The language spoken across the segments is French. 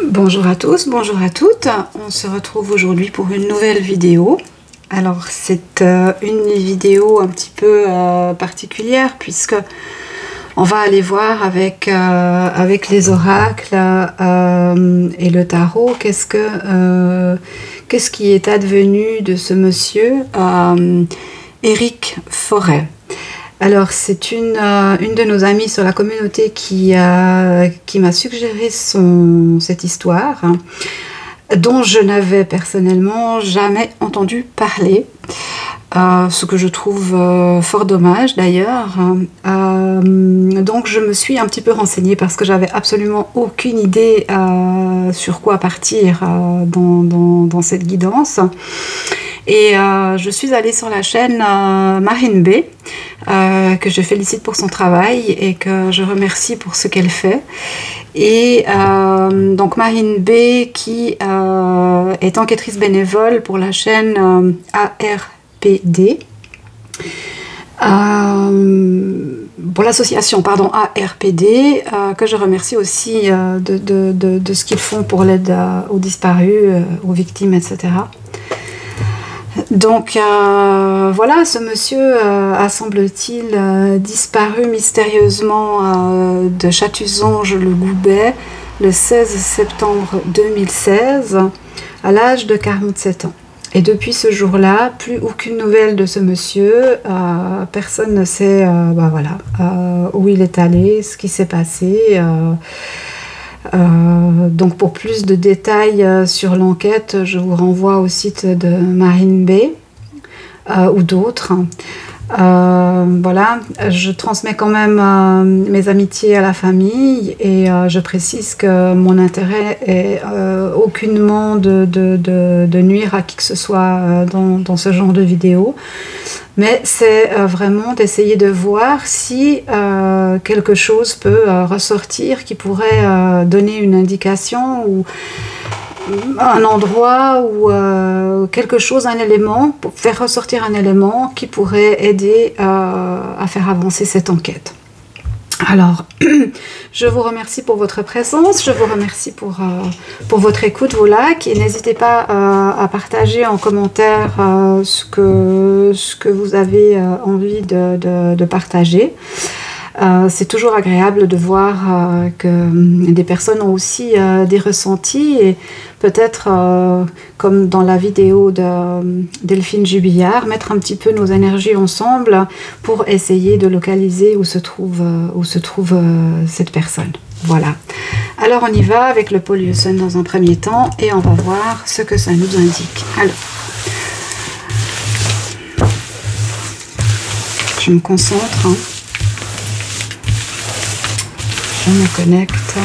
Bonjour à tous, bonjour à toutes. On se retrouve aujourd'hui pour une nouvelle vidéo. Alors c'est une vidéo un petit peu particulière puisque on va aller voir avec les oracles et le tarot qu'est-ce qui est advenu de ce monsieur Éric Forêt. Alors c'est une de nos amies sur la communauté qui m'a suggéré cette histoire, dont je n'avais personnellement jamais entendu parler, ce que je trouve fort dommage d'ailleurs. Donc je me suis un petit peu renseignée parce que j'avais absolument aucune idée sur quoi partir dans cette guidance. Et je suis allée sur la chaîne Marine B, que je félicite pour son travail et que je remercie pour ce qu'elle fait. Et donc Marine B qui est enquêtrice bénévole pour la chaîne ARPD, pour l'association ARPD, que je remercie aussi de ce qu'ils font pour l'aide aux disparus, aux victimes, etc. Donc voilà, ce monsieur a semble-t-il disparu mystérieusement de Chatuzange-le-Goubet le 16 septembre 2016 à l'âge de 47 ans. Et depuis ce jour-là, plus aucune nouvelle de ce monsieur, personne ne sait où il est allé, ce qui s'est passé. Donc pour plus de détails sur l'enquête, je vous renvoie au site de Marine B ou d'autres. Voilà, je transmets quand même mes amitiés à la famille et je précise que mon intérêt est aucunement de nuire à qui que ce soit dans ce genre de vidéo. Mais c'est vraiment d'essayer de voir si quelque chose peut ressortir qui pourrait donner une indication ou un endroit ou quelque chose, un élément, pour faire ressortir un élément qui pourrait aider à faire avancer cette enquête. Alors, je vous remercie pour votre présence, je vous remercie pour votre écoute, vos likes, et n'hésitez pas à partager en commentaire ce que vous avez envie de partager. C'est toujours agréable de voir que des personnes ont aussi des ressentis et peut-être, comme dans la vidéo de Delphine Jubillard, mettre un petit peu nos énergies ensemble pour essayer de localiser où se trouve cette personne. Voilà. Alors on y va avec le pôle Lieu-Sun dans un premier temps et on va voir ce que ça nous indique. Alors, je me concentre. Je me connecte.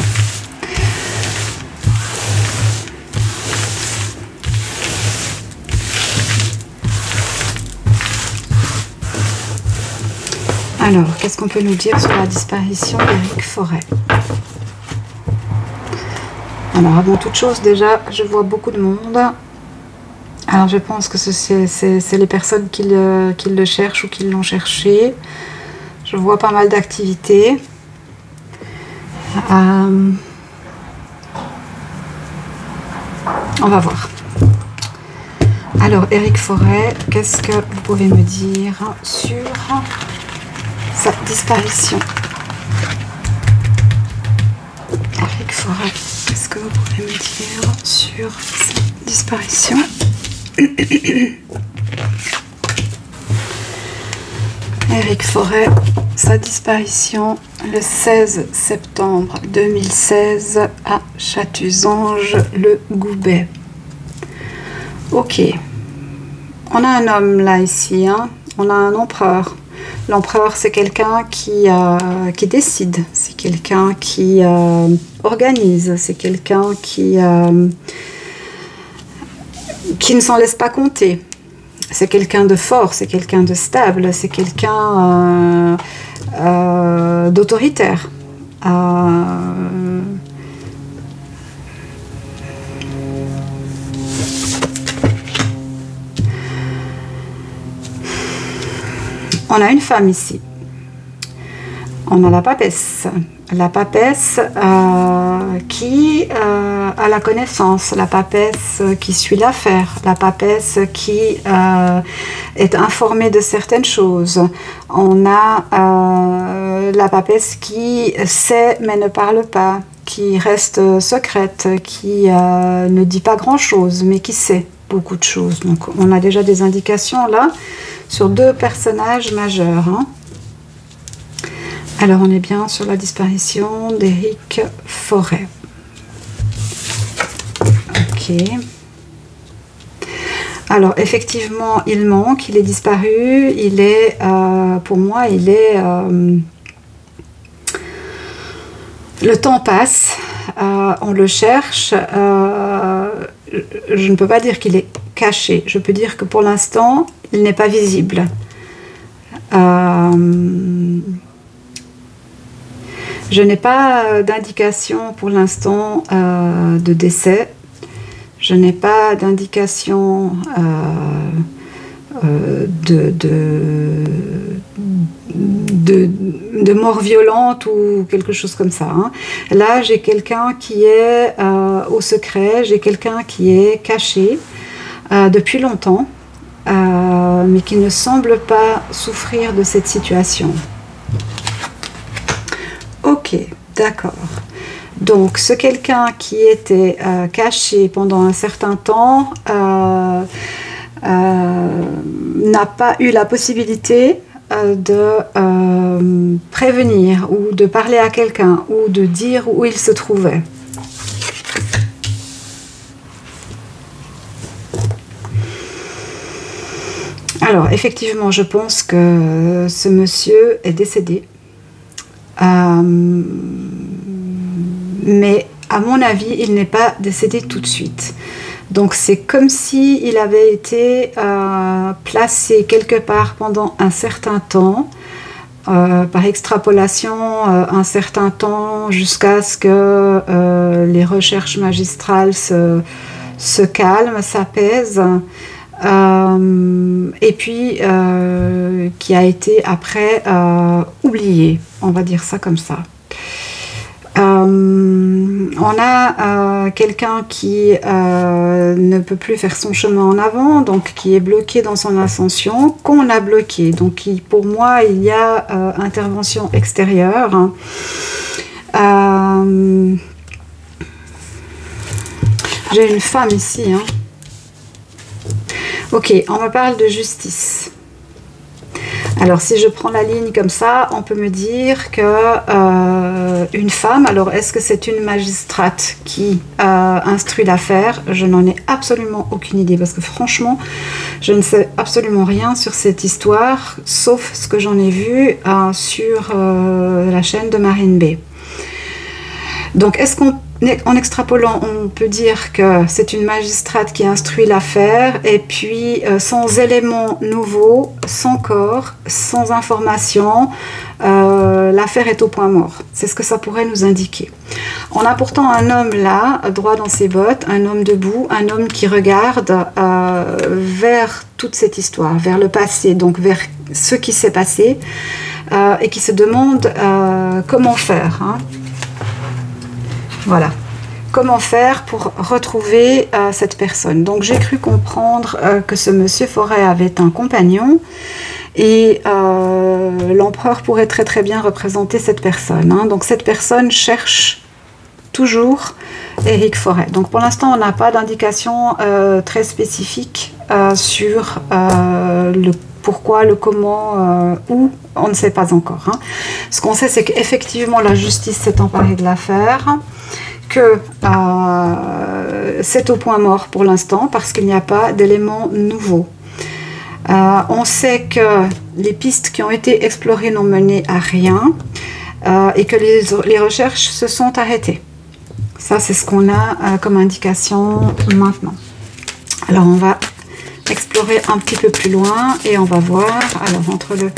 Alors, qu'est-ce qu'on peut nous dire sur la disparition d'Éric Forêt? Alors, avant toute chose, déjà, je vois beaucoup de monde. Alors, je pense que c'est les personnes qui le cherchent ou qui l'ont cherché. Je vois pas mal d'activités. On va voir. Alors, Éric Forêt, qu'est-ce que vous pouvez me dire sur sa disparition? Éric Forêt, qu'est-ce que vous pouvez me dire sur sa disparition? Éric Forêt, sa disparition le 16 septembre 2016 à Chatuzange-le-Goubet. Ok. On a un homme là ici, hein. On a un empereur. L'empereur, c'est quelqu'un qui décide, c'est quelqu'un qui organise, c'est quelqu'un qui ne s'en laisse pas compter. C'est quelqu'un de fort, c'est quelqu'un de stable, c'est quelqu'un d'autoritaire. On a une femme ici. On a la papesse. La papesse qui a la connaissance, la papesse qui suit l'affaire, la papesse qui est informée de certaines choses. On a la papesse qui sait mais ne parle pas, qui reste secrète, qui ne dit pas grand-chose, mais qui sait beaucoup de choses. Donc on a déjà des indications là sur deux personnages majeurs. Hein. Alors on est bien sur la disparition d'Éric Forêt. Ok. Alors effectivement il manque, il est disparu, il est, pour moi il est... le temps passe, on le cherche, je ne peux pas dire qu'il est caché, je peux dire que pour l'instant, il n'est pas visible. Je n'ai pas d'indication pour l'instant de décès, je n'ai pas d'indication de mort violente ou quelque chose comme ça. Hein. Là, j'ai quelqu'un qui est au secret, j'ai quelqu'un qui est caché depuis longtemps, mais qui ne semble pas souffrir de cette situation. Ok, d'accord. Donc, ce quelqu'un qui était caché pendant un certain temps n'a pas eu la possibilité de prévenir ou de parler à quelqu'un ou de dire où il se trouvait. Alors, effectivement, je pense que ce monsieur est décédé. Mais à mon avis, il n'est pas décédé tout de suite. Donc c'est comme si il avait été placé quelque part pendant un certain temps, par extrapolation, un certain temps jusqu'à ce que les recherches magistrales se calment, s'apaisent, et puis qui a été après oublié, on va dire ça comme ça. On a quelqu'un qui ne peut plus faire son chemin en avant, donc qui est bloqué dans son ascension, qu'on a bloqué. Donc pour moi, il y a intervention extérieure. J'ai une femme ici. Hein. Ok, on me parle de justice. Alors, si je prends la ligne comme ça, on peut me dire que une femme, alors est-ce que c'est une magistrate qui instruit l'affaire? Je n'en ai absolument aucune idée parce que franchement, je ne sais absolument rien sur cette histoire, sauf ce que j'en ai vu sur la chaîne de Marine B. Donc, est-ce qu'on en extrapolant, on peut dire que c'est une magistrate qui instruit l'affaire et puis sans éléments nouveaux, sans corps, sans information, l'affaire est au point mort. C'est ce que ça pourrait nous indiquer. On a pourtant un homme là, droit dans ses bottes, un homme debout, un homme qui regarde vers toute cette histoire, vers le passé, donc vers ce qui s'est passé et qui se demande comment faire. Hein. Voilà. Comment faire pour retrouver cette personne? Donc j'ai cru comprendre que ce monsieur Forêt avait un compagnon et l'empereur pourrait très très bien représenter cette personne. Hein. Donc cette personne cherche toujours Éric Forêt. Donc pour l'instant on n'a pas d'indication très spécifique sur le pourquoi, le comment, où, on ne sait pas encore. Hein. Ce qu'on sait c'est qu'effectivement la justice s'est emparée de l'affaire, que c'est au point mort pour l'instant parce qu'il n'y a pas d'éléments nouveaux. On sait que les pistes qui ont été explorées n'ont mené à rien et que les recherches se sont arrêtées. Ça, c'est ce qu'on a comme indication maintenant. Alors, on va explorer un petit peu plus loin et on va voir, alors entre le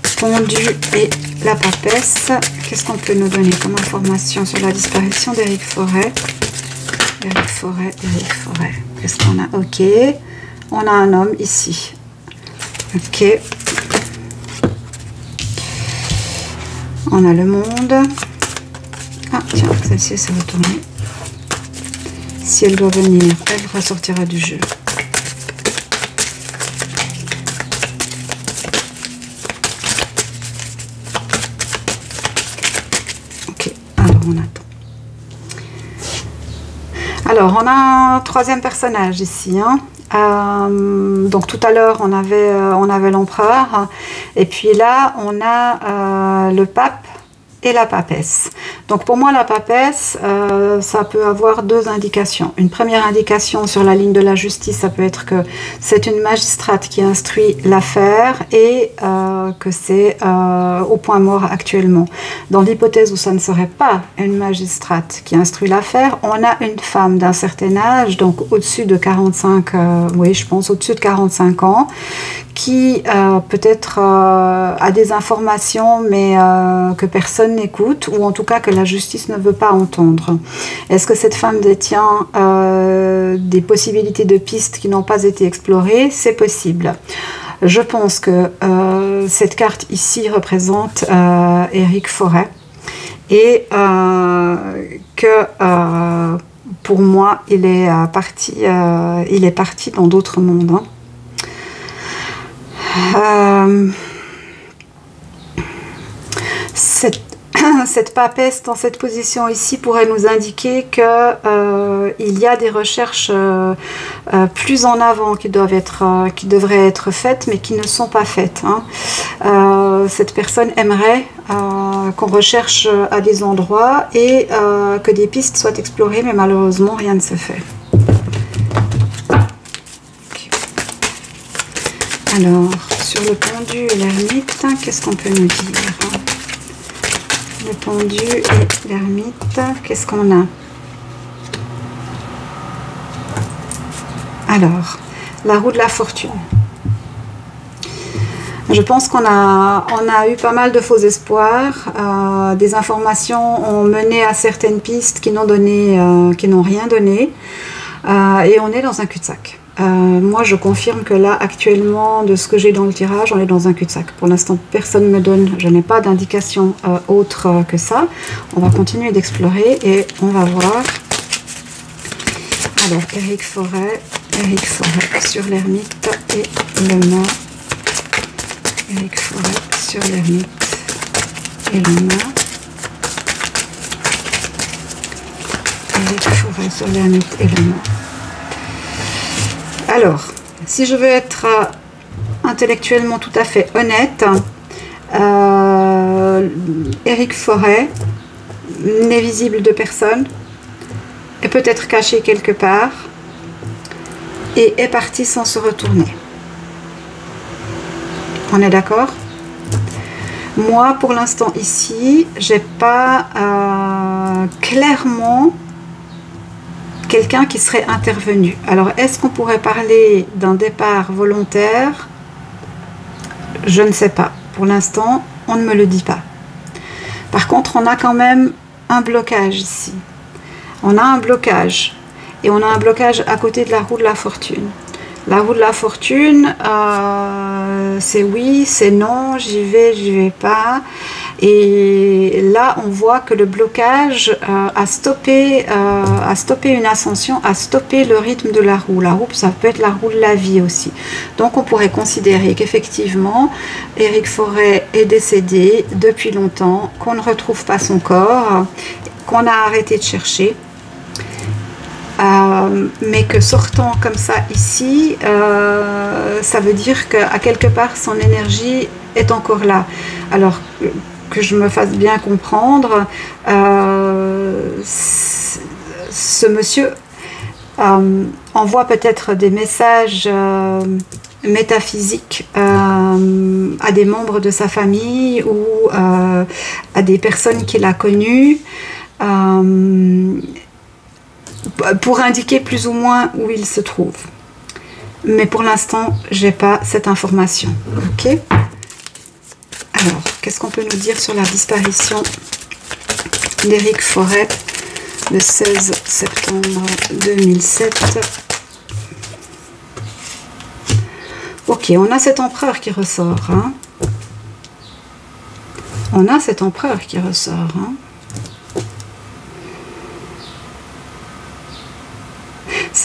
fondu et la papesse, qu'est-ce qu'on peut nous donner comme information sur la disparition d'Éric Forêt? Éric Forêt, Éric Forêt. Qu'est-ce qu'on a? Ok. On a un homme ici. Ok. On a le monde. Ah, tiens, celle-ci s'est retournée. Si elle doit venir, elle ressortira du jeu. Ok, alors on attend. Alors, on a un troisième personnage ici. Hein. Donc, tout à l'heure, on avait l'empereur. Et puis là, on a le pape et la papesse. Donc pour moi, la papesse, ça peut avoir deux indications. Une première indication sur la ligne de la justice, ça peut être que c'est une magistrate qui instruit l'affaire et que c'est au point mort actuellement. Dans l'hypothèse où ça ne serait pas une magistrate qui instruit l'affaire, on a une femme d'un certain âge, donc au-dessus de 45, oui je pense au-dessus de 45 ans, qui peut-être a des informations mais que personne n'écoute, ou en tout cas que la justice ne veut pas entendre. Est-ce que cette femme détient des possibilités de pistes qui n'ont pas été explorées? C'est possible. Je pense que cette carte ici représente Éric Forêt et que pour moi il est parti dans d'autres mondes. Hein. Cette papesse dans cette position ici pourrait nous indiquer que il y a des recherches plus en avant qui devraient être faites mais qui ne sont pas faites. Hein. Cette personne aimerait qu'on recherche à des endroits et que des pistes soient explorées, mais malheureusement rien ne se fait. Okay. Alors, sur le pendu et l'ermite, qu'est-ce qu'on peut nous dire? Le pendu et l'ermite, qu'est-ce qu'on a? Alors, la roue de la fortune. Je pense qu'on a eu pas mal de faux espoirs. Des informations ont mené à certaines pistes qui n'ont rien donné. Et on est dans un cul-de-sac. Moi, je confirme que là, actuellement, de ce que j'ai dans le tirage, on est dans un cul-de-sac. Pour l'instant, personne ne me donne, je n'ai pas d'indication autre que ça. On va continuer d'explorer et on va voir. Alors, Éric Forêt sur l'ermite et le mât. Éric Forêt sur l'ermite et le mât. Éric Forêt sur l'ermite et le mât. Alors, si je veux être intellectuellement tout à fait honnête, Éric Forêt n'est visible de personne, est peut-être caché quelque part et est parti sans se retourner. On est d'accord? Moi, pour l'instant ici, j'ai pas clairement quelqu'un qui serait intervenu. Alors, est-ce qu'on pourrait parler d'un départ volontaire? Je ne sais pas. Pour l'instant, on ne me le dit pas. Par contre, on a quand même un blocage ici. On a un blocage. Et on a un blocage à côté de la roue de la fortune. La roue de la fortune, c'est oui, c'est non, j'y vais pas. Et là, on voit que le blocage a stoppé une ascension, a stoppé le rythme de la roue. La roue, ça peut être la roue de la vie aussi. Donc, on pourrait considérer qu'effectivement, Éric Forêt est décédé depuis longtemps, qu'on ne retrouve pas son corps, qu'on a arrêté de chercher. Mais que sortant comme ça ici, ça veut dire qu'à quelque part son énergie est encore là. Alors que je me fasse bien comprendre, ce monsieur envoie peut-être des messages métaphysiques à des membres de sa famille ou à des personnes qu'il a connues, pour indiquer plus ou moins où il se trouve. Mais pour l'instant, j'ai pas cette information. Ok. Alors, qu'est-ce qu'on peut nous dire sur la disparition d'Éric Forêt le 16 septembre 2007? Ok, on a cet empereur qui ressort. Hein. On a cet empereur qui ressort. Hein.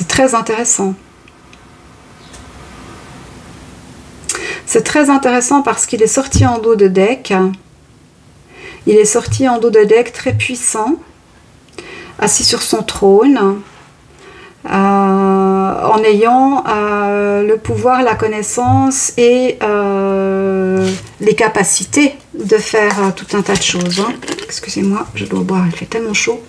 C'est très intéressant. C'est très intéressant parce qu'il est sorti en dos de deck. Il est sorti en dos de deck très puissant, assis sur son trône, en ayant le pouvoir, la connaissance et les capacités de faire tout un tas de choses. Hein. Excusez-moi, je dois boire, il fait tellement chaud.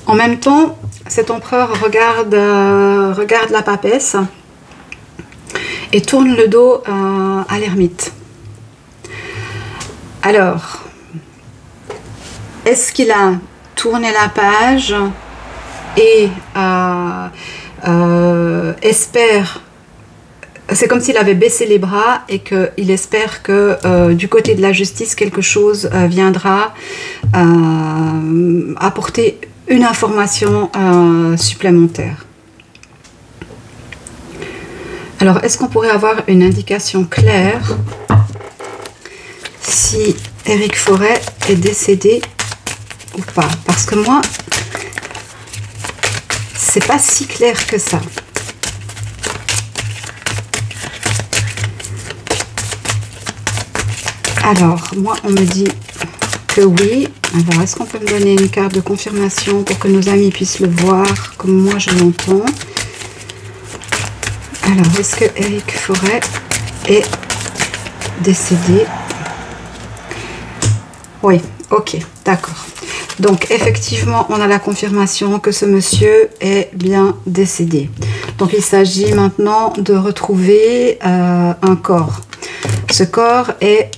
En même temps, cet empereur regarde la papesse et tourne le dos à l'ermite. Alors, est-ce qu'il a tourné la page et espère... C'est comme s'il avait baissé les bras et qu'il espère que du côté de la justice, quelque chose viendra apporter une information supplémentaire. Alors, est-ce qu'on pourrait avoir une indication claire si Éric Forêt est décédé ou pas? Parce que moi, c'est pas si clair que ça. Alors, moi, on me dit que oui. Alors, est-ce qu'on peut me donner une carte de confirmation pour que nos amis puissent le voir comme moi je l'entends? Alors, est-ce que Éric Forêt est décédé? Oui, ok, d'accord. Donc, effectivement, on a la confirmation que ce monsieur est bien décédé. Donc, il s'agit maintenant de retrouver un corps. Ce corps est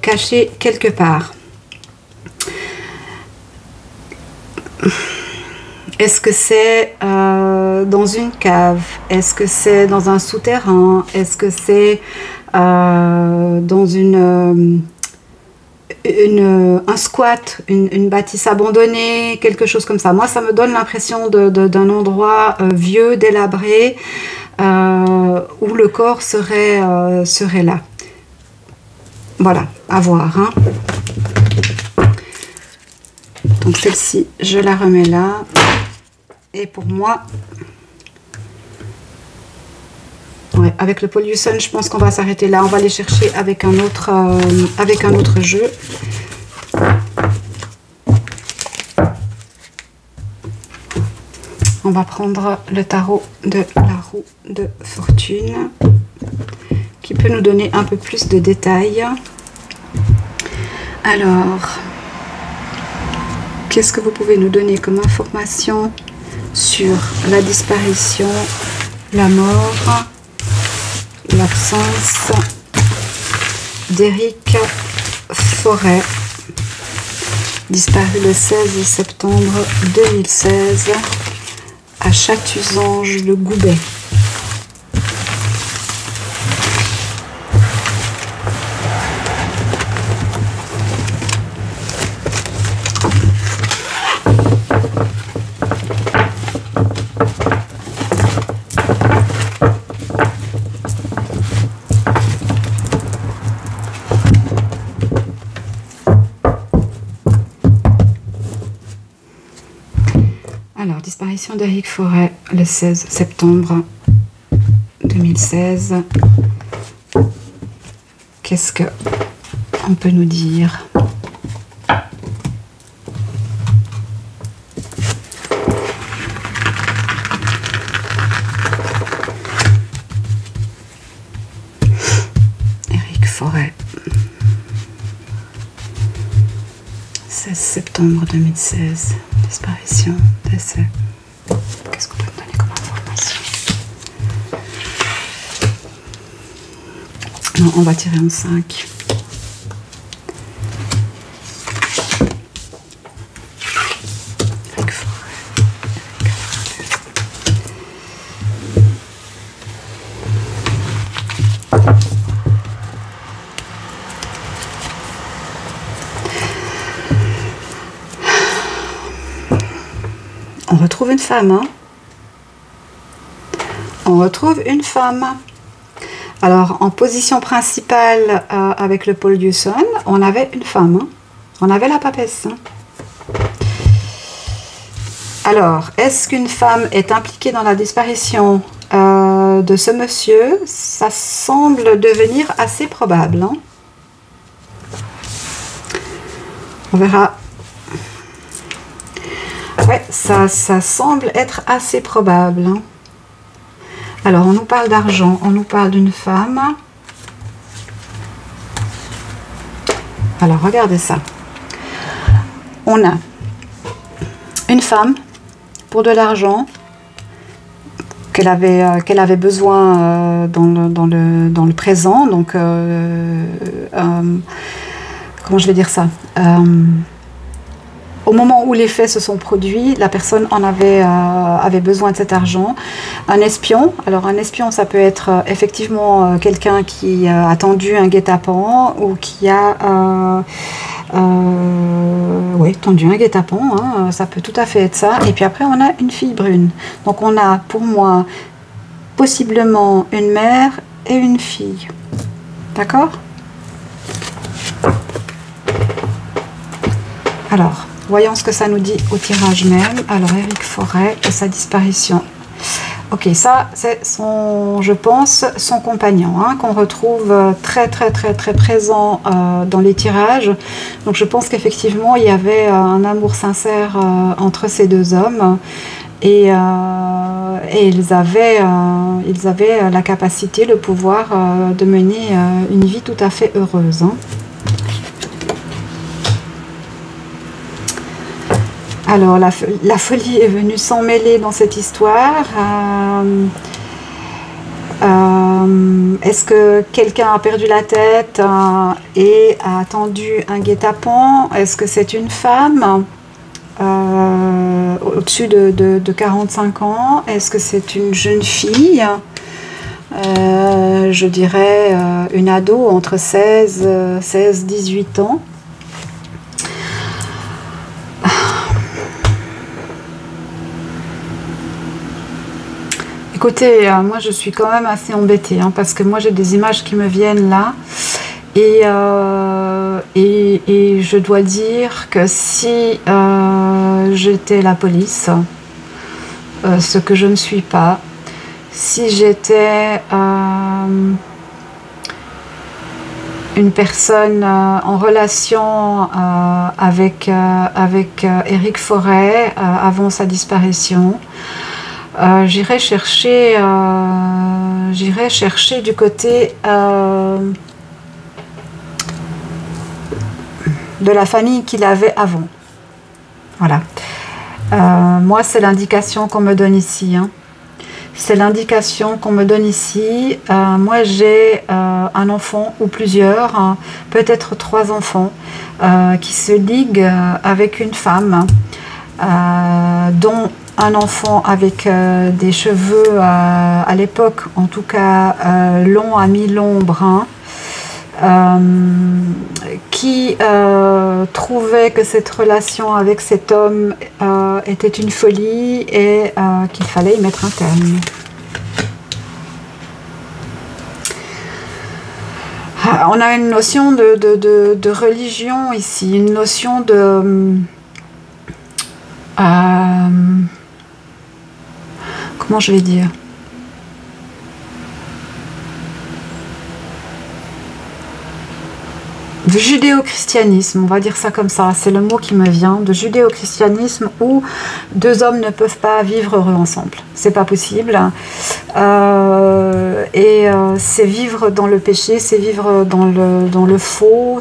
caché quelque part. Est-ce que c'est dans une cave? Est-ce que c'est dans un souterrain? Est-ce que c'est dans un squat, une bâtisse abandonnée, quelque chose comme ça? Moi, ça me donne l'impression d'un endroit vieux, délabré, où le corps serait là. Voilà, à voir. Hein. Donc celle-ci, je la remets là. Et pour moi, ouais, avec le pollution, je pense qu'on va s'arrêter là. On va aller chercher avec un autre jeu. On va prendre le tarot de la roue de fortune, qui peut nous donner un peu plus de détails. Alors, qu'est-ce que vous pouvez nous donner comme information sur la disparition, la mort, l'absence d'Éric Forêt, disparu le 16 septembre 2016 à Chatuzange-le-Goubet. Alors, disparition d'Éric Forêt le 16 septembre 2016. Qu'est-ce que on peut nous dire? Éric Forêt. 16 septembre 2016. Disparition, décès. Qu'est-ce qu'on peut me donner comme information? Non, on va tirer un 5. On retrouve une femme. Hein? On retrouve une femme. Alors, en position principale avec le pôle du Sun, on avait une femme. Hein. On avait la papesse. Hein. Alors, est-ce qu'une femme est impliquée dans la disparition de ce monsieur? Ça semble devenir assez probable. Hein. On verra. Ouais, ça semble être assez probable. Hein. Alors, on nous parle d'argent, on nous parle d'une femme. Alors, regardez ça. On a une femme pour de l'argent qu'elle avait besoin dans le présent. Donc, comment je vais dire ça, au moment où les faits se sont produits, la personne en avait besoin de cet argent. Un espion, alors un espion, ça peut être effectivement quelqu'un qui a tendu un guet-apens ou qui a oui, tendu un guet-apens, hein, ça peut tout à fait être ça. Et puis après, on a une fille brune. Donc on a pour moi possiblement une mère et une fille. D'accord ? Alors, voyons ce que ça nous dit au tirage même. Alors, Éric Forêt et sa disparition. Ok, ça, c'est son, je pense, son compagnon, hein, qu'on retrouve très présent dans les tirages. Donc, je pense qu'effectivement, il y avait un amour sincère entre ces deux hommes. Et ils avaient la capacité, le pouvoir de mener une vie tout à fait heureuse. Hein. Alors, la folie est venue s'emmêler dans cette histoire. Est-ce que quelqu'un a perdu la tête et a tendu un guet-apens? Est-ce que c'est une femme au-dessus de 45 ans? Est-ce que c'est une jeune fille? Je dirais une ado entre 16-18 ans. Écoutez, moi je suis quand même assez embêtée hein, parce que moi j'ai des images qui me viennent là et je dois dire que si j'étais la police, ce que je ne suis pas, si j'étais une personne en relation avec Éric Forêt avant sa disparition, j'irai chercher du côté de la famille qu'il avait avant. Voilà. Moi, c'est l'indication qu'on me donne ici. Hein. C'est l'indication qu'on me donne ici. Moi, j'ai un enfant ou plusieurs, hein, peut-être 3 enfants, qui se liguent avec une femme, dont un enfant avec des cheveux, à l'époque en tout cas, longs à mi-long brun, qui trouvait que cette relation avec cet homme était une folie et qu'il fallait y mettre un terme. On a une notion de religion ici, une notion de... comment je vais dire? De judéo-christianisme, on va dire ça comme ça, c'est le mot qui me vient, de judéo-christianisme où 2 hommes ne peuvent pas vivre heureux ensemble, c'est pas possible, c'est vivre dans le péché, c'est vivre dans le faux,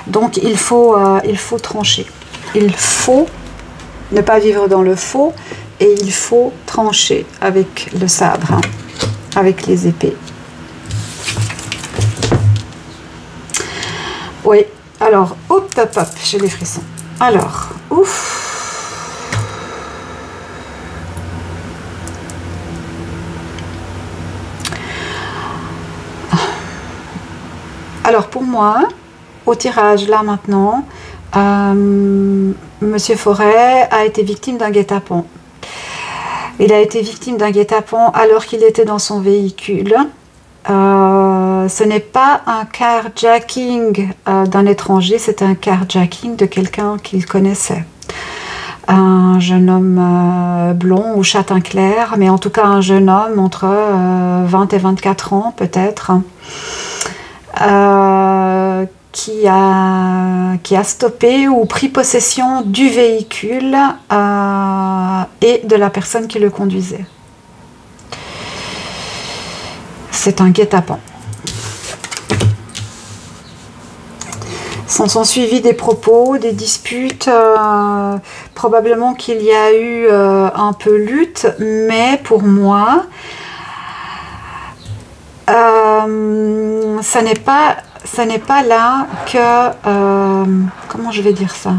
donc il faut trancher, il faut ne pas vivre dans le faux et il faut trancher avec le sabre, hein, avec les épées. Oui, alors, hop, j'ai les frissons. Alors, ouf. Alors, pour moi, au tirage, là, maintenant, Monsieur Forêt a été victime d'un guet-apens. Il a été victime d'un guet-apens alors qu'il était dans son véhicule. ce n'est pas un carjacking d'un étranger, c'est un carjacking de quelqu'un qu'il connaissait. Un jeune homme blond ou châtain clair, mais en tout cas un jeune homme entre 20 et 24 ans peut-être, qui a stoppé ou pris possession du véhicule et de la personne qui le conduisait. C'est un guet-apens. S'en sont suivis des propos, des disputes, probablement qu'il y a eu un peu lutte, mais pour moi, ça n'est pas là que... comment je vais dire ça?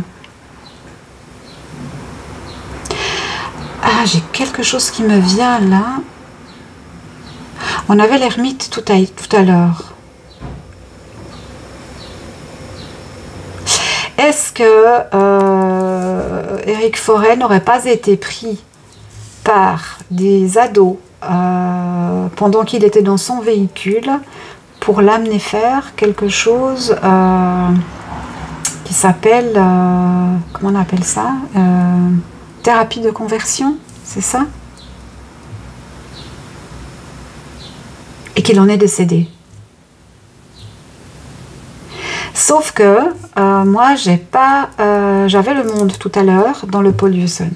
Ah, j'ai quelque chose qui me vient là. On avait l'ermite tout à l'heure. Est-ce que Éric Forêt n'aurait pas été pris par des ados pendant qu'il était dans son véhicule pour l'amener faire quelque chose qui s'appelle, comment on appelle ça, thérapie de conversion, c'est ça? Et qu'il en est décédé. Sauf que moi, j'avais le Monde tout à l'heure dans le pôle Hudson.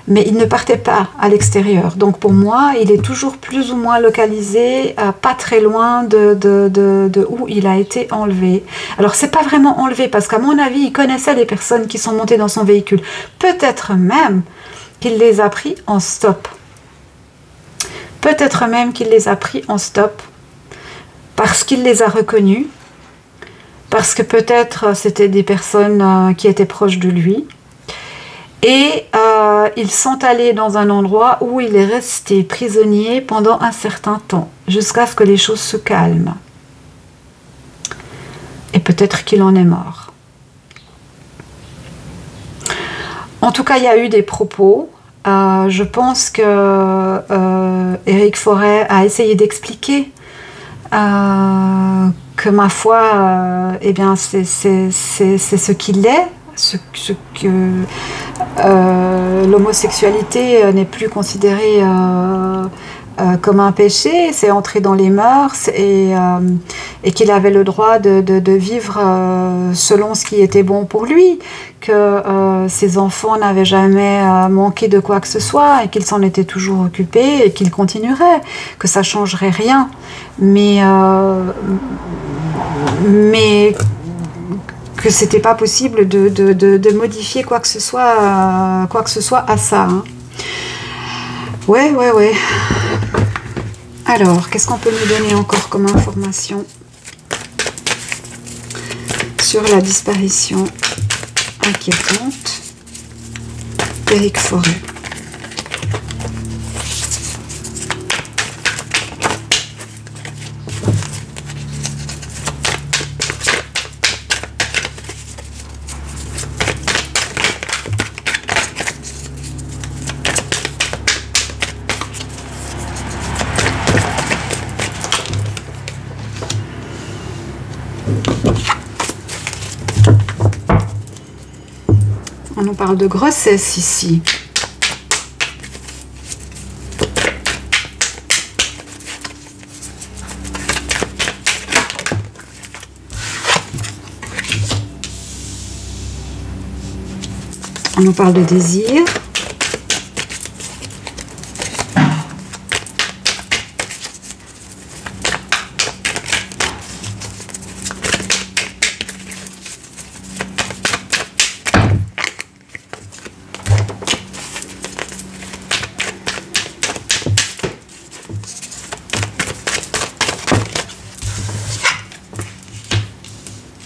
Mais il ne partait pas à l'extérieur. Donc pour moi, il est toujours plus ou moins localisé, pas très loin de où il a été enlevé. Alors c'est pas vraiment enlevé, parce qu'à mon avis, il connaissait les personnes qui sont montées dans son véhicule. Peut-être même qu'il les a pris en stop. Peut-être même qu'il les a pris en stop, parce qu'il les a reconnus, parce que peut-être c'était des personnes qui étaient proches de lui. Et ils sont allés dans un endroit où il est resté prisonnier pendant un certain temps, jusqu'à ce que les choses se calment. Et peut-être qu'il en est mort. En tout cas, il y a eu des propos. Je pense que Éric Forêt a essayé d'expliquer que, ma foi, eh bien, c'est ce qu'il est. Ce que l'homosexualité n'est plus considérée comme un péché, c'est entré dans les mœurs, et qu'il avait le droit de vivre selon ce qui était bon pour lui, que ses enfants n'avaient jamais manqué de quoi que ce soit, et qu'il s'en était toujours occupé, et qu'il continuerait, que ça changerait rien, mais que c'était pas possible de modifier quoi que ce soit à ça. Hein. Ouais. Alors, qu'est-ce qu'on peut nous donner encore comme information sur la disparition inquiétante d'Éric Forêt? On nous parle de grossesse ici. On nous parle de désir.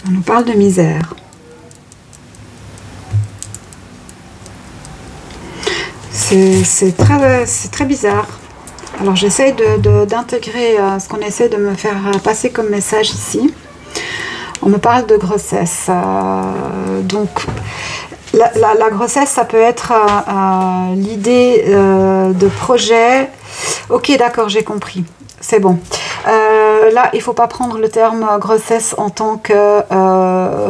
On nous parle de misère. C'est très bizarre. Alors j'essaie d'intégrer ce qu'on essaie de me faire passer comme message ici. On me parle de grossesse. Donc la grossesse, ça peut être l'idée de projet. Ok, d'accord, j'ai compris. C'est bon. là, il ne faut pas prendre le terme grossesse en tant que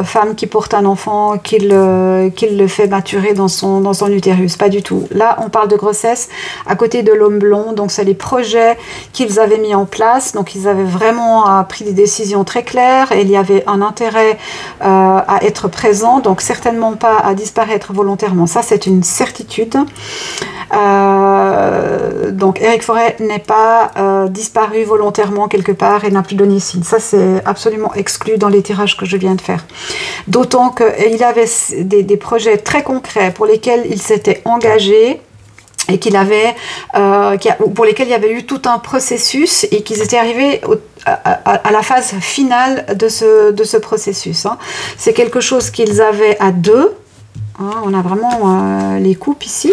femme qui porte un enfant, qui le fait maturer dans son utérus. Pas du tout. Là, on parle de grossesse à côté de l'homme blond. Donc, c'est les projets qu'ils avaient mis en place. Donc, ils avaient vraiment pris des décisions très claires et il y avait un intérêt à être présent. Donc, certainement pas à disparaître volontairement. Ça, c'est une certitude. Donc, Eric Forêt n'est pas disparu volontairement quelque part et n'a plus donné signe. Ça, c'est absolument exclu dans les tirages que je viens de faire. D'autant qu'il avait des projets très concrets pour lesquels il s'était engagé et pour lesquels il y avait eu tout un processus et qu'ils étaient arrivés à la phase finale de ce processus. Hein. C'est quelque chose qu'ils avaient à deux. Hein, on a vraiment les coupes ici.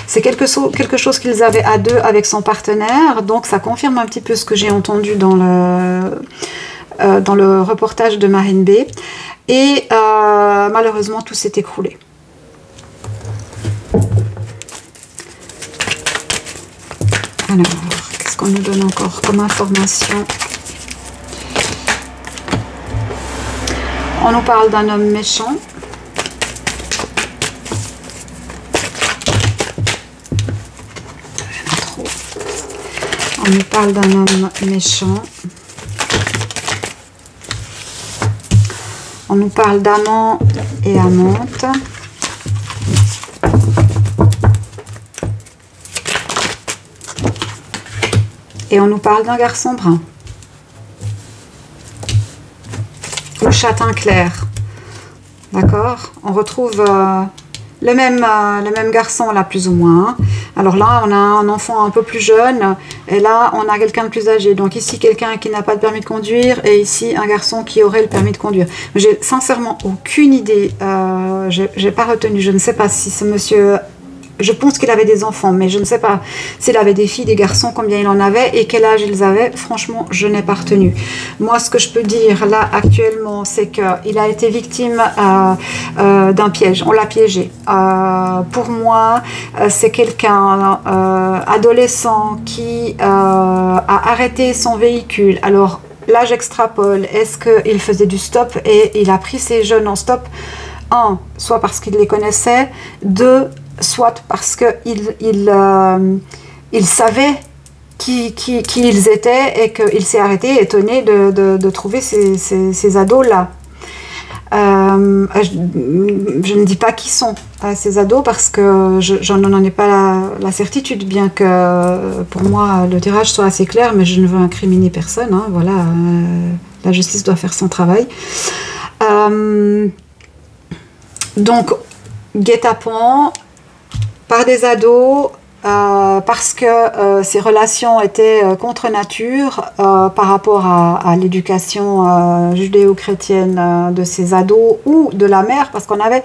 C'est quelque chose qu'ils avaient à deux avec son partenaire. Donc, ça confirme un petit peu ce que j'ai entendu dans le reportage de Marine B. Et malheureusement, tout s'est écroulé. Alors, qu'est-ce qu'on nous donne encore comme information? On nous parle d'un homme méchant. On nous parle d'un homme méchant. On nous parle d'amant et amante. Et on nous parle d'un garçon brun. Ou châtain clair. D'accord? On retrouve le même garçon là, plus ou moins. Hein. Alors là, on a un enfant un peu plus jeune. Et là, on a quelqu'un de plus âgé. Donc ici, quelqu'un qui n'a pas de permis de conduire. Et ici, un garçon qui aurait le permis de conduire. J'ai sincèrement aucune idée. J'ai pas retenu. Je ne sais pas si ce monsieur... Je pense qu'il avait des enfants, mais je ne sais pas s'il avait des filles, des garçons, combien il en avait et quel âge ils avaient. Franchement, je n'ai pas retenu. Moi, ce que je peux dire là actuellement, c'est qu'il a été victime d'un piège. On l'a piégé. Pour moi, c'est quelqu'un adolescent qui a arrêté son véhicule. Alors là, j'extrapole. Est-ce qu'il faisait du stop et il a pris ces jeunes en stop? Un, soit parce qu'il les connaissait. Deux, soit parce qu'il savait qui ils étaient et qu'il s'est arrêté étonné de trouver ces ados-là. Je ne dis pas qui sont ces ados parce que je n'en ai pas la certitude, bien que pour moi le tirage soit assez clair, mais je ne veux incriminer personne. Hein, voilà, la justice doit faire son travail. Donc, guet-apens par des ados, parce que ces relations étaient contre nature par rapport à l'éducation judéo-chrétienne de ces ados ou de la mère, parce qu'on avait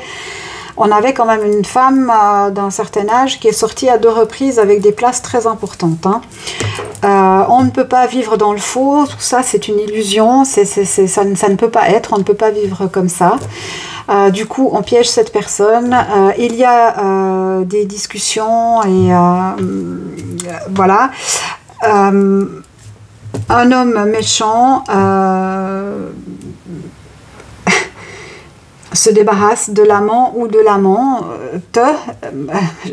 quand même une femme d'un certain âge qui est sortie à 2 reprises avec des places très importantes. Hein. On ne peut pas vivre dans le faux, tout ça c'est une illusion, ça ne peut pas être, on ne peut pas vivre comme ça. Du coup, on piège cette personne. Il y a des discussions et voilà. Un homme méchant se débarrasse de l'amant ou de l'amante.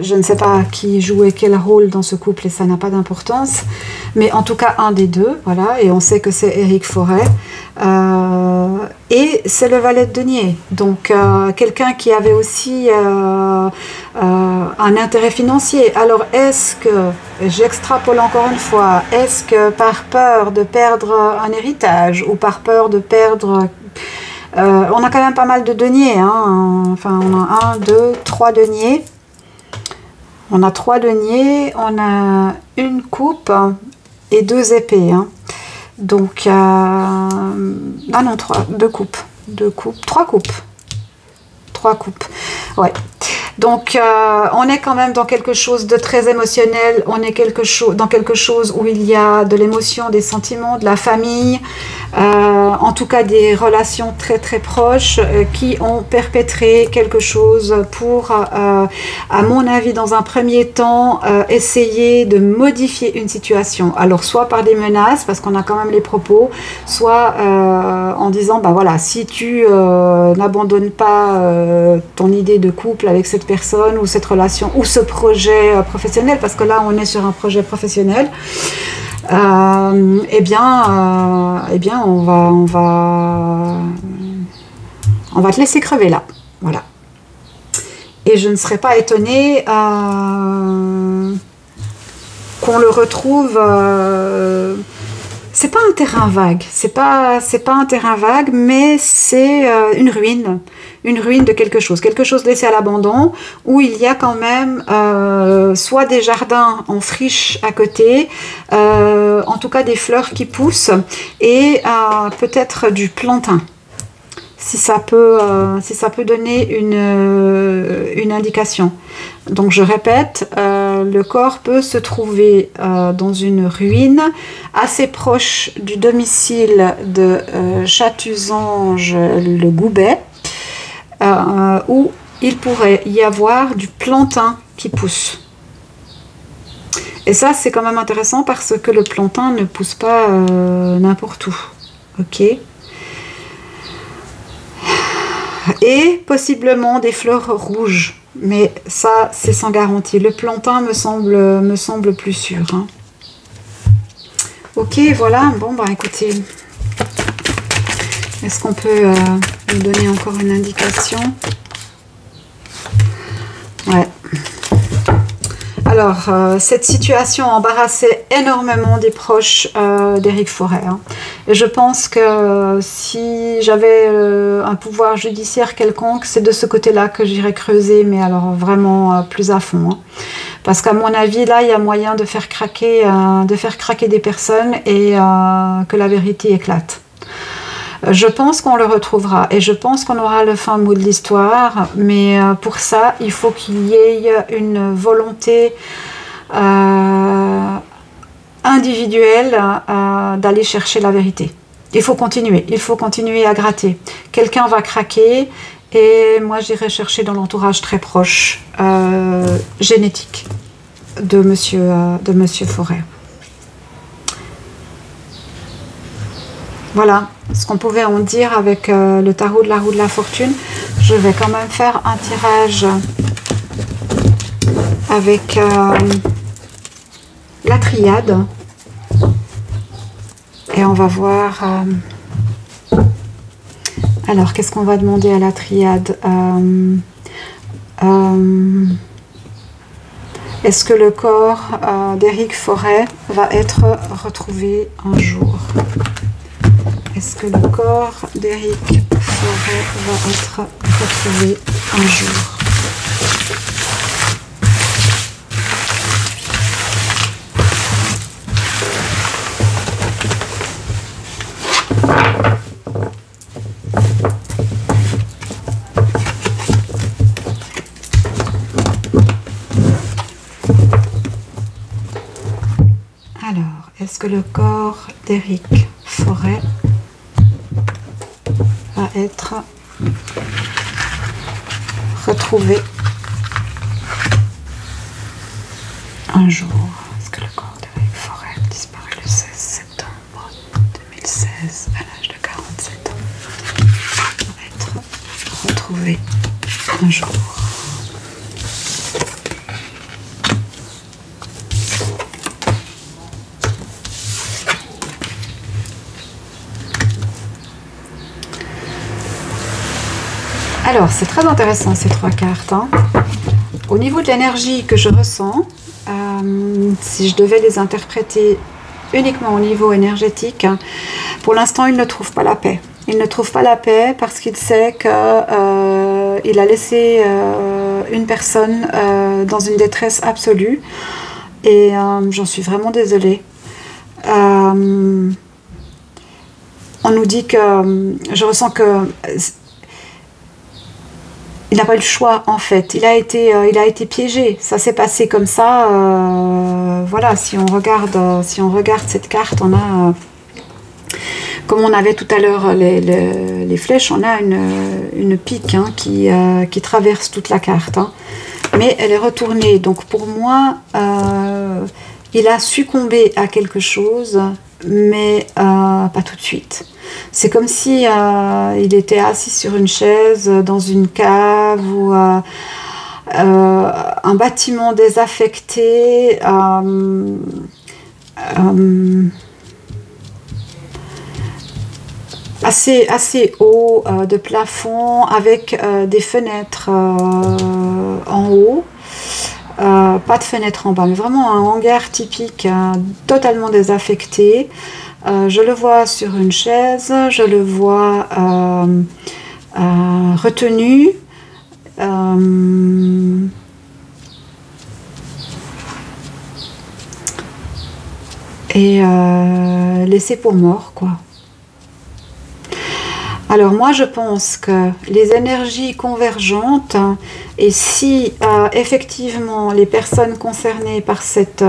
Je ne sais pas qui jouait quel rôle dans ce couple et ça n'a pas d'importance. Mais en tout cas, un des deux, voilà. Et on sait que c'est Eric Forêt. Et c'est le valet de denier. Donc, quelqu'un qui avait aussi un intérêt financier. Alors, est-ce que, j'extrapole encore une fois, est-ce que par peur de perdre un héritage ou par peur de perdre... on a quand même pas mal de deniers, hein. Enfin on a 1, 2, 3 deniers. On a 3 deniers, on a une coupe et 2 épées. Hein. Donc, ah non, 2 coupes. 3 coupes. 3 coupes, ouais. Donc, on est quand même dans quelque chose de très émotionnel, on est dans quelque chose où il y a de l'émotion, des sentiments, de la famille. en tout cas des relations très très proches qui ont perpétré quelque chose pour, à mon avis, dans un premier temps, essayer de modifier une situation. Alors soit par des menaces, parce qu'on a quand même les propos, soit en disant, bah voilà, si tu n'abandonnes pas ton idée de couple avec cette personne ou cette relation ou ce projet professionnel, parce que là on est sur un projet professionnel, eh bien on va te laisser crever là, voilà. Et je ne serais pas étonnée qu'on le retrouve. C'est pas un terrain vague, c'est pas un terrain vague, mais c'est une ruine de quelque chose laissé à l'abandon, où il y a quand même soit des jardins en friche à côté, en tout cas des fleurs qui poussent, et peut-être du plantain. Si ça peut donner une indication. Donc je répète, le corps peut se trouver dans une ruine assez proche du domicile de Chatuzange le Goubet, où il pourrait y avoir du plantain qui pousse. Et ça c'est quand même intéressant parce que le plantain ne pousse pas n'importe où. Ok ? Et possiblement des fleurs rouges, mais ça c'est sans garantie. Le plantain me semble plus sûr, hein. Ok, voilà. Bon bah écoutez, est-ce qu'on peut nous donner encore une indication? Ouais. Alors, cette situation embarrassait énormément des proches d'Éric Forêt, hein. Et je pense que si j'avais un pouvoir judiciaire quelconque, c'est de ce côté-là que j'irais creuser, mais alors vraiment plus à fond, hein. Parce qu'à mon avis, là, il y a moyen de faire craquer des personnes et que la vérité éclate. Je pense qu'on le retrouvera et je pense qu'on aura le fin mot de l'histoire, mais pour ça, il faut qu'il y ait une volonté individuelle d'aller chercher la vérité. Il faut continuer à gratter. Quelqu'un va craquer et moi j'irai chercher dans l'entourage très proche, génétique de Monsieur Forêt. Voilà ce qu'on pouvait en dire avec le tarot de la roue de la fortune. Je vais quand même faire un tirage avec la triade. Et on va voir... alors, qu'est-ce qu'on va demander à la triade? Est-ce que le corps d'Éric Forêt va être retrouvé un jour? Est-ce que le corps d'Éric Forêt va être retrouvé un jour? Alors, est-ce que le corps d'Éric Forêt va être retrouvé un jour? Est-ce que le corps d'Éric Forêt disparu le 16 septembre 2016 à l'âge de 47 ans va être retrouvé un jour? Alors, c'est très intéressant ces trois cartes, hein. Au niveau de l'énergie que je ressens, si je devais les interpréter uniquement au niveau énergétique, pour l'instant, il ne trouve pas la paix. Il ne trouve pas la paix parce qu'il sait qu'il a laissé une personne dans une détresse absolue. Et j'en suis vraiment désolée. On nous dit que... je ressens que... il n'a pas eu le choix en fait, il a été piégé, ça s'est passé comme ça, voilà, si on regarde cette carte, on a Comme on avait tout à l'heure les flèches, on a une pique hein, qui traverse toute la carte. Hein. Mais elle est retournée. Donc pour moi, il a succombé à quelque chose, mais pas tout de suite. C'est comme si il était assis sur une chaise dans une cave ou un bâtiment désaffecté. Assez haut de plafond avec des fenêtres en haut, pas de fenêtres en bas, mais vraiment un hangar typique totalement désaffecté. Je le vois sur une chaise, je le vois retenu. Et laissé pour mort, quoi. Alors moi je pense que les énergies convergentes, et si effectivement les personnes concernées par cette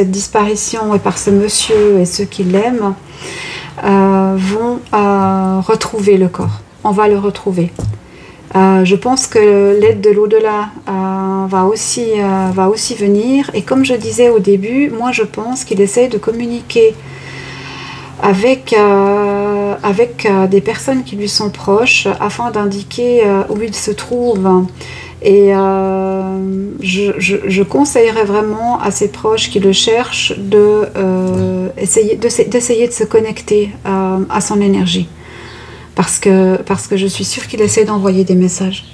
disparition et par ce monsieur et ceux qui l'aiment vont retrouver le corps, on va le retrouver. Je pense que l'aide de l'au-delà va aussi venir, et comme je disais au début, moi je pense qu'il essaie de communiquer avec des personnes qui lui sont proches afin d'indiquer où il se trouve. Et je conseillerais vraiment à ses proches qui le cherchent d'essayer de se connecter à son énergie. Parce que je suis sûre qu'il essaie d'envoyer des messages.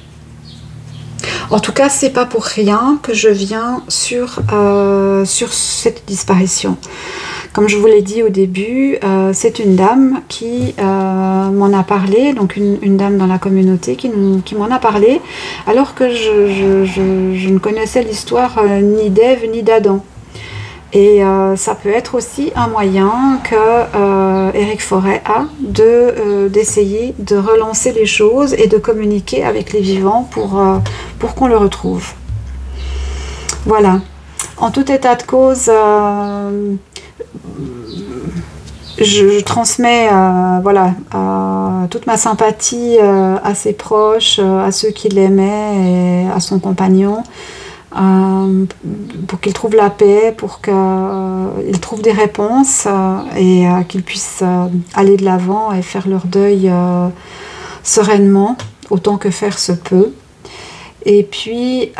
En tout cas, c'est pas pour rien que je viens sur cette disparition. Comme je vous l'ai dit au début, c'est une dame qui m'en a parlé, donc une dame dans la communauté qui m'en a parlé, alors que je ne connaissais l'histoire ni d'Ève ni d'Adam. Et ça peut être aussi un moyen que Éric Forêt a d'essayer de relancer les choses et de communiquer avec les vivants pour qu'on le retrouve. Voilà. En tout état de cause, je transmets voilà, toute ma sympathie à ses proches, à ceux qui l'aimaient et à son compagnon, pour qu'il trouve la paix, pour qu'il trouve des réponses et qu'ils puissent aller de l'avant et faire leur deuil sereinement, autant que faire se peut. Et puis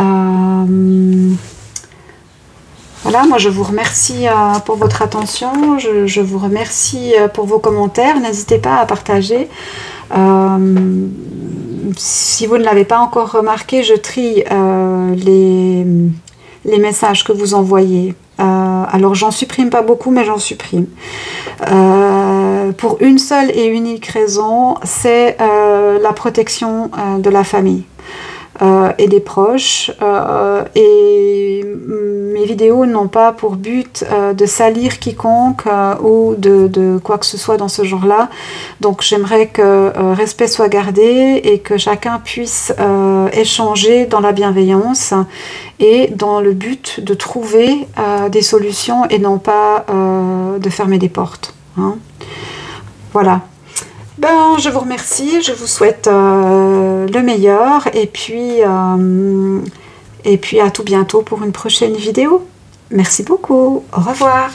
voilà, moi je vous remercie pour votre attention, je vous remercie pour vos commentaires, n'hésitez pas à partager. Si vous ne l'avez pas encore remarqué, je trie les messages que vous envoyez. Alors j'en supprime pas beaucoup, mais j'en supprime. Pour une seule et unique raison, c'est la protection de la famille. Et des proches, et mes vidéos n'ont pas pour but de salir quiconque ou de quoi que ce soit dans ce genre-là. Donc j'aimerais que respect soit gardé et que chacun puisse échanger dans la bienveillance et dans le but de trouver des solutions et non pas de fermer des portes. Hein. Voilà. Ben, je vous remercie, je vous souhaite le meilleur et puis à tout bientôt pour une prochaine vidéo. Merci beaucoup, au revoir.